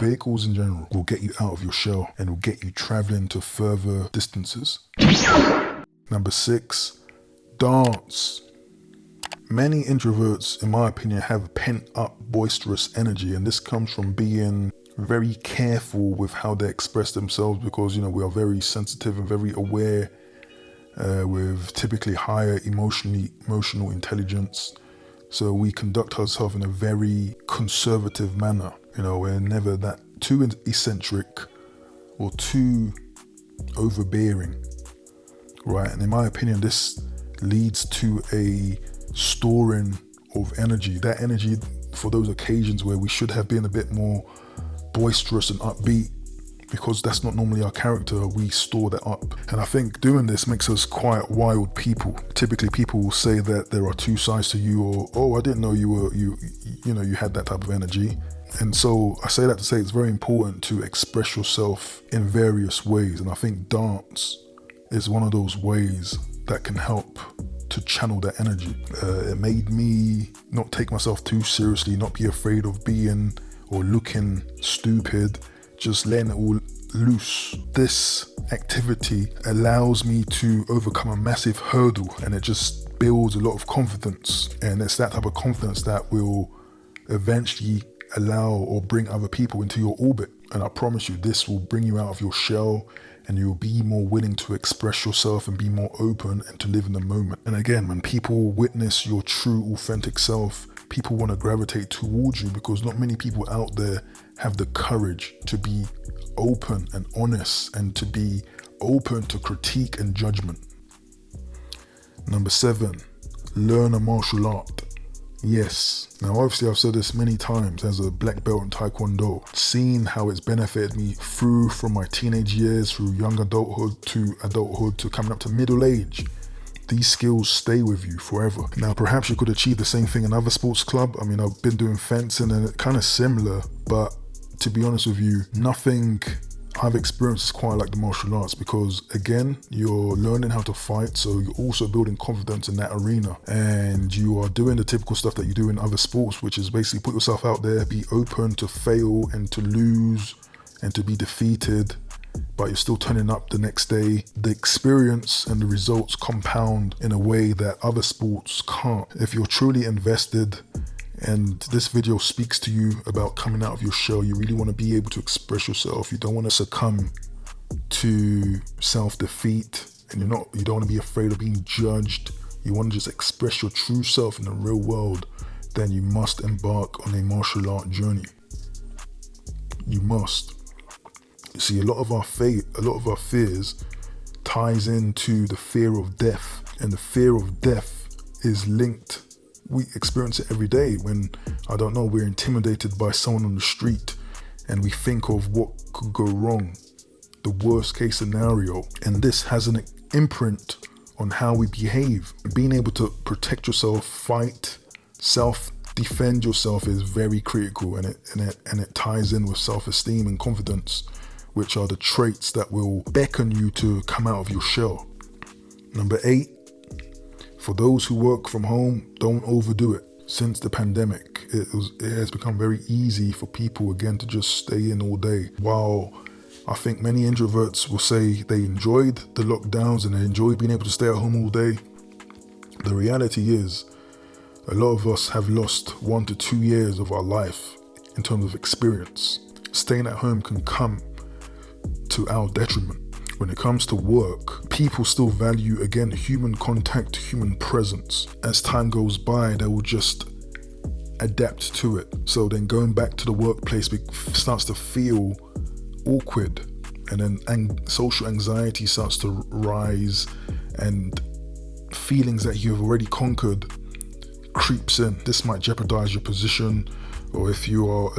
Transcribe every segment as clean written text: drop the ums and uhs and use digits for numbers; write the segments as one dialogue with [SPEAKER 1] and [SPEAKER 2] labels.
[SPEAKER 1] vehicles in general will get you out of your shell and will get you traveling to further distances. Number 6, dance. Many introverts, in my opinion, have pent-up boisterous energy, and this comes from being very careful with how they express themselves, because we are very sensitive and very aware, with typically higher emotional intelligence. So we conduct ourselves in a very conservative manner. We're never that too eccentric or too overbearing, right? And in my opinion, this leads to a storing of energy. That energy for those occasions where we should have been a bit more boisterous and upbeat, because that's not normally our character, we store that up. And I think doing this makes us quite wild people. Typically people will say that there are two sides to you, or, oh, I didn't know you had that type of energy. And so I say that to say it's very important to express yourself in various ways. And I think dance is one of those ways that can help to channel that energy. It made me not take myself too seriously, not be afraid of being or looking stupid, just letting it all loose. This activity allows me to overcome a massive hurdle, and it just builds a lot of confidence. And it's that type of confidence that will eventually allow or bring other people into your orbit. And I promise you, this will bring you out of your shell, and you'll be more willing to express yourself and be more open and to live in the moment. And again, when people witness your true, authentic self, people want to gravitate towards you, because not many people out there have the courage to be open and honest and to be open to critique and judgment. Number 7, learn a martial art. Yes. Now, obviously, I've said this many times as a black belt in Taekwondo, seeing how it's benefited me from my teenage years, through young adulthood to coming up to middle age. These skills stay with you forever. Now, perhaps you could achieve the same thing in other sports club. I mean, I've been doing fencing and it's kind of similar, but to be honest with you, nothing I've experienced is quite like the martial arts, because again, you're learning how to fight, so you're also building confidence in that arena, and you are doing the typical stuff that you do in other sports, which is basically put yourself out there, be open to fail and to lose and to be defeated, but you're still turning up the next day. The experience and the results compound in a way that other sports can't. If you're truly invested, and this video speaks to you about coming out of your shell, you really want to be able to express yourself. You don't want to succumb to self-defeat, and you don't want to be afraid of being judged. You want to just express your true self in the real world. Then you must embark on a martial art journey. You must. You see, a lot of our fears ties into the fear of death, and the fear of death is linked. We experience it every day when, we're intimidated by someone on the street, and we think of what could go wrong, the worst case scenario. And this has an imprint on how we behave. Being able to protect yourself, fight, self-defend yourself is very critical, and it ties in with self-esteem and confidence, which are the traits that will beckon you to come out of your shell. Number 8, for those who work from home, don't overdo it. Since the pandemic, it has become very easy for people again to just stay in all day. While I think many introverts will say they enjoyed the lockdowns and they enjoyed being able to stay at home all day, the reality is a lot of us have lost 1 to 2 years of our life in terms of experience. Staying at home can come to our detriment. When it comes to work, people still value, again, human contact, human presence. As time goes by, they will just adapt to it. So then going back to the workplace starts to feel awkward, and then social anxiety starts to rise, and feelings that you've already conquered creeps in. This might jeopardize your position, or if you are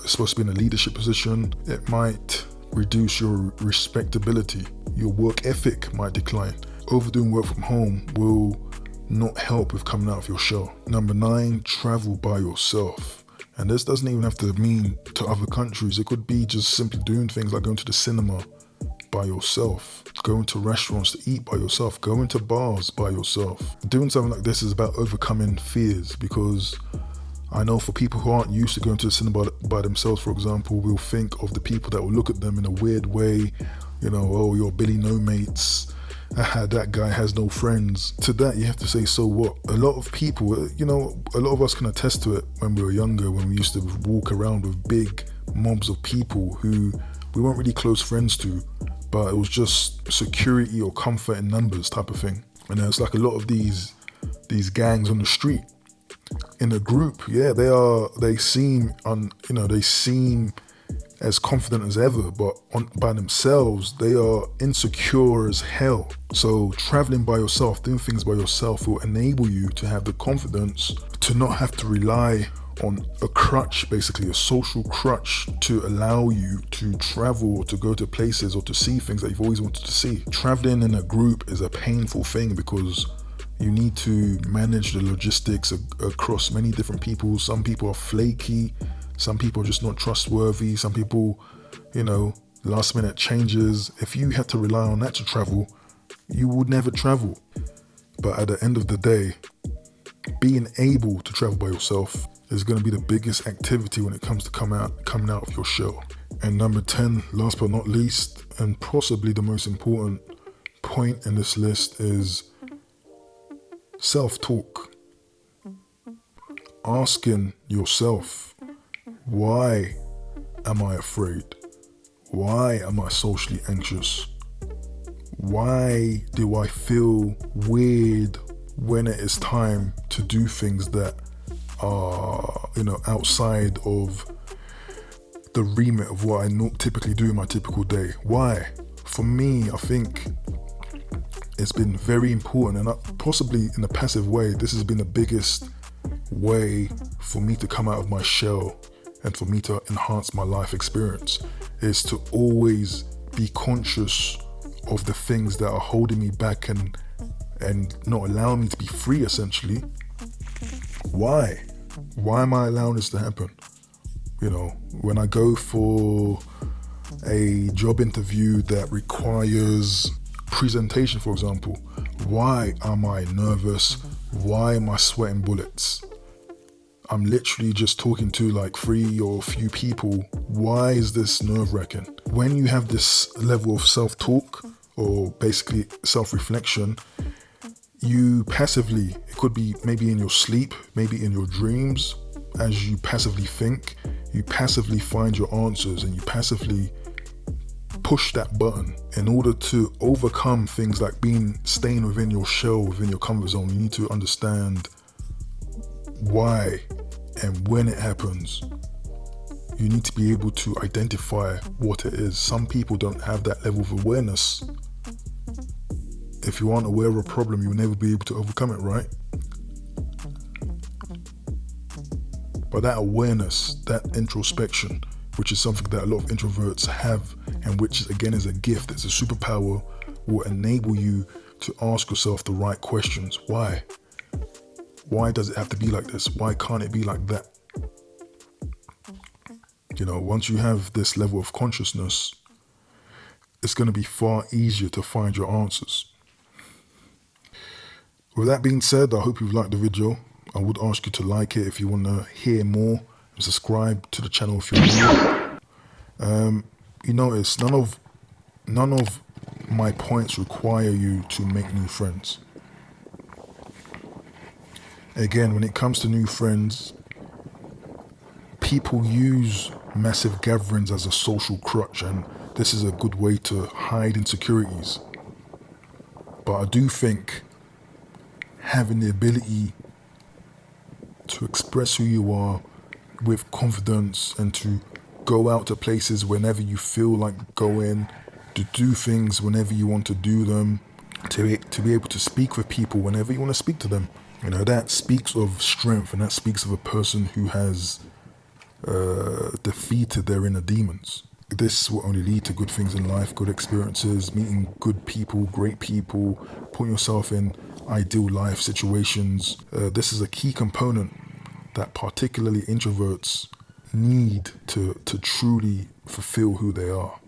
[SPEAKER 1] supposed to be in a leadership position, it might reduce your respectability. Your work ethic might decline. Overdoing work from home will not help with coming out of your shell. Number 9, travel by yourself. And this doesn't even have to mean to other countries. It could be just simply doing things like going to the cinema by yourself, going to restaurants to eat by yourself, going to bars by yourself. Doing something like this is about overcoming fears, because I know for people who aren't used to going to the cinema by themselves, for example, will think of the people that will look at them in a weird way, oh, you're Billy No Mates, that guy has no friends. To that, you have to say, so what? A lot of people, a lot of us can attest to it when we were younger, when we used to walk around with big mobs of people who we weren't really close friends to, but it was just security or comfort in numbers type of thing. And it's like a lot of these gangs on the street. In a group, they seem as confident as ever, but by themselves, they are insecure as hell. So traveling by yourself, doing things by yourself will enable you to have the confidence to not have to rely on a crutch, basically a social crutch, to allow you to travel or to go to places or to see things that you've always wanted to see. Traveling in a group is a painful thing because you need to manage the logistics across many different people. Some people are flaky, some people are just not trustworthy, some people, last minute changes. If you had to rely on that to travel, you would never travel. But at the end of the day, being able to travel by yourself is going to be the biggest activity when it comes to coming out of your shell. And number 10, last but not least, and possibly the most important point in this list, is self-talk. Asking yourself, why am I afraid? Why am I socially anxious? Why do I feel weird when it is time to do things that are, outside of the remit of what I typically do in my typical day? Why? For me, I think it's been very important, and possibly in a passive way, this has been the biggest way for me to come out of my shell and for me to enhance my life experience, is to always be conscious of the things that are holding me back and not allowing me to be free, essentially. Why am I allowing this to happen? When I go for a job interview that requires presentation, for example, why am I nervous? Why am I sweating bullets? I'm literally just talking to like 3 or a few people. Why is this nerve-wracking? When you have this level of self-talk, or basically self-reflection, you passively, it could be maybe in your sleep, maybe in your dreams, as you passively think, you passively find your answers, and you passively push that button. In order to overcome things like staying within your shell, within your comfort zone, you need to understand why and when it happens. You need to be able to identify what it is. Some people don't have that level of awareness. If you aren't aware of a problem, you'll never be able to overcome it, right? But that awareness, that introspection, which is something that a lot of introverts have, and which again is a gift, it's a superpower, will enable you to ask yourself the right questions. Why? Why does it have to be like this? Why can't it be like that? Once you have this level of consciousness, it's going to be far easier to find your answers. With that being said, I hope you've liked the video. I would ask you to like it if you want to hear more, and subscribe to the channel if you're new. You notice none of my points require you to make new friends. Again, when it comes to new friends, people use massive gatherings as a social crutch, and this is a good way to hide insecurities. But I do think having the ability to express who you are with confidence, and to go out to places whenever you feel like going, to do things whenever you want to do them, to be able to speak with people whenever you want to speak to them, that speaks of strength, and that speaks of a person who has defeated their inner demons. This will only lead to good things in life, good experiences, meeting good people, great people, putting yourself in ideal life situations. This is a key component that particularly introverts need to truly fulfill who they are.